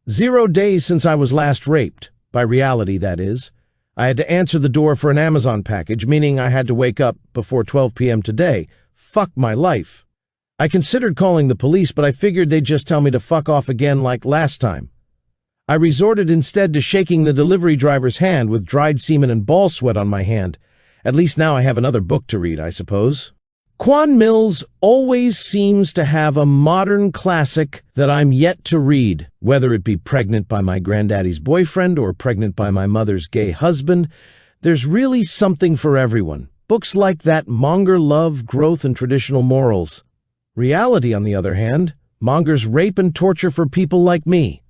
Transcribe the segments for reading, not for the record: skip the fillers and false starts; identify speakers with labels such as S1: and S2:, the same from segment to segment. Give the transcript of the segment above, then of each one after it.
S1: 0 days since I was last raped. By reality, that is. I had to answer the door for an Amazon package, meaning I had to wake up before 12 p.m. today. Fuck my life. I considered calling the police, but I figured they'd just tell me to fuck off again like last time. I resorted instead to shaking the delivery driver's hand with dried semen and ball sweat on my hand. At least now I have another book to read, I suppose. Quan Mills always seems to have a modern classic that I'm yet to read, whether it be Pregnant by My Granddaddy's Boyfriend or Pregnant by My Mother's Gay Husband. There's really something for everyone. Books like that monger love, growth, and traditional morals. Reality, on the other hand, mongers rape and torture for people like me.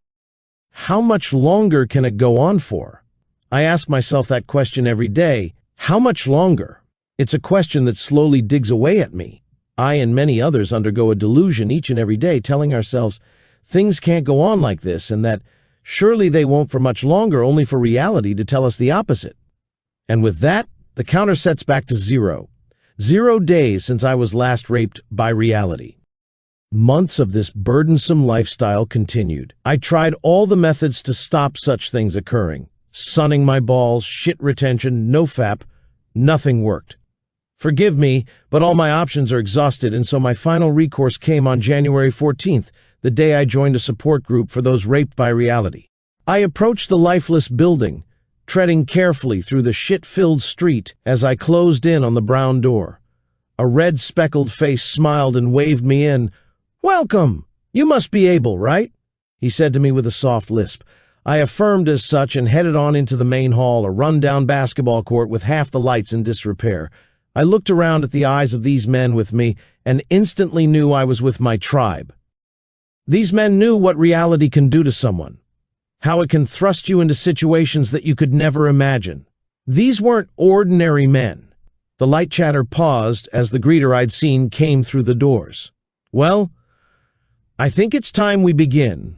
S1: How much longer can it go on for? I ask myself that question every day. How much longer? It's a question that slowly digs away at me. I and many others undergo a delusion each and every day, telling ourselves things can't go on like this and that surely they won't for much longer, only for reality to tell us the opposite. And with that, the counter sets back to 0. 0 days since I was last raped by reality. Months of this burdensome lifestyle continued. I tried all the methods to stop such things occurring. Sunning my balls, shit retention, nofap. Nothing worked. Forgive me, but all my options are exhausted, and so my final recourse came on January 14th, the day I joined a support group for those raped by reality. I approached the lifeless building, treading carefully through the shit-filled street as I closed in on the brown door. A red speckled face smiled and waved me in. "Welcome! You must be Abel, right?" he said to me with a soft lisp. I affirmed as such and headed on into the main hall, a run-down basketball court with half the lights in disrepair. I looked around at the eyes of these men with me and instantly knew I was with my tribe. These men knew what reality can do to someone, how it can thrust you into situations that you could never imagine. These weren't ordinary men. The light chatter paused as the greeter I'd seen came through the doors. "Well, I think it's time we begin.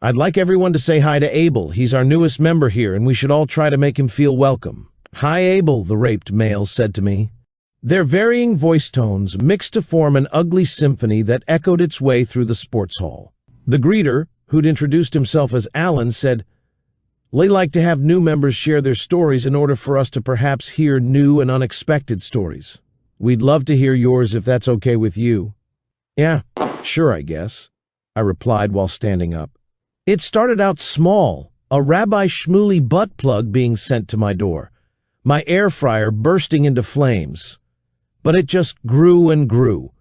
S1: I'd like everyone to say hi to Abel. He's our newest member here, and we should all try to make him feel welcome." "Hi, Abel," the raped males said to me. Their varying voice tones mixed to form an ugly symphony that echoed its way through the sports hall. The greeter, who'd introduced himself as Alan, said, "We like to have new members share their stories in order for us to perhaps hear new and unexpected stories. We'd love to hear yours if that's okay with you." "Yeah, sure, I guess," I replied while standing up. It started out small, a Rabbi Shmuley butt plug being sent to my door, my air fryer bursting into flames. But it just grew and grew.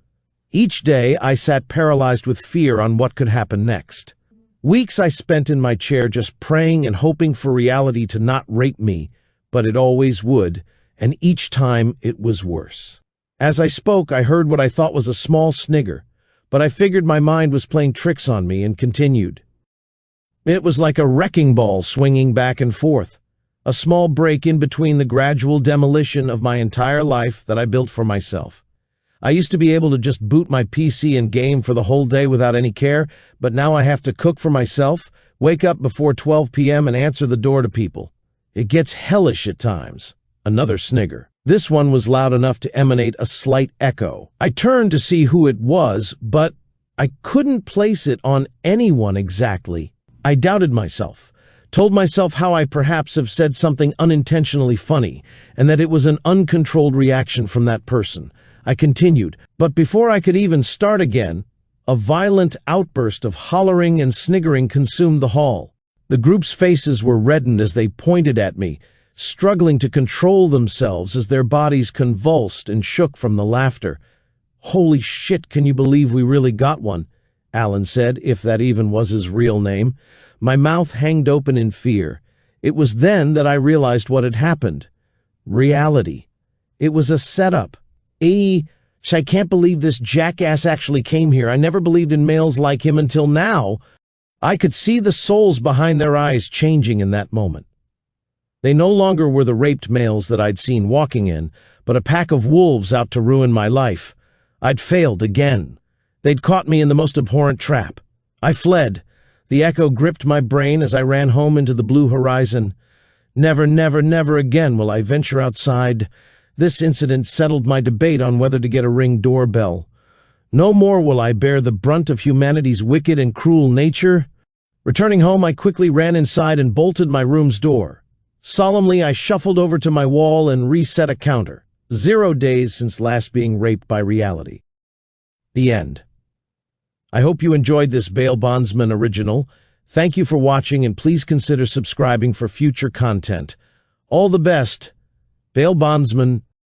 S1: Each day I sat paralyzed with fear on what could happen next. Weeks I spent in my chair just praying and hoping for reality to not rape me, but it always would, and each time it was worse. As I spoke, I heard what I thought was a small snigger, but I figured my mind was playing tricks on me and continued. It was like a wrecking ball swinging back and forth, a small break in between the gradual demolition of my entire life that I built for myself. I used to be able to just boot my PC and game for the whole day without any care, but now I have to cook for myself, wake up before 12 p.m. and answer the door to people. It gets hellish at times. Another snigger. This one was loud enough to emanate a slight echo. I turned to see who it was, but I couldn't place it on anyone exactly. I doubted myself, told myself how I perhaps have said something unintentionally funny, and that it was an uncontrolled reaction from that person. I continued, but before I could even start again, a violent outburst of hollering and sniggering consumed the hall. The group's faces were reddened as they pointed at me, struggling to control themselves as their bodies convulsed and shook from the laughter. "Holy shit, can you believe we really got one?" Alan said, if that even was his real name. My mouth hanged open in fear. It was then that I realized what had happened. Reality. It was a setup. I can't believe this jackass actually came here. I never believed in males like him until now. I could see the souls behind their eyes changing in that moment. They no longer were the raped males that I'd seen walking in, but a pack of wolves out to ruin my life. I'd failed again. They'd caught me in the most abhorrent trap. I fled. The echo gripped my brain as I ran home into the blue horizon. Never, never, never again will I venture outside. This incident settled my debate on whether to get a Ring doorbell. No more will I bear the brunt of humanity's wicked and cruel nature. Returning home, I quickly ran inside and bolted my room's door. Solemnly, I shuffled over to my wall and reset a counter. 0 days since last being raped by reality. The end. I hope you enjoyed this Bail Bondsman original. Thank you for watching, and please consider subscribing for future content. All the best. Bail Bondsman.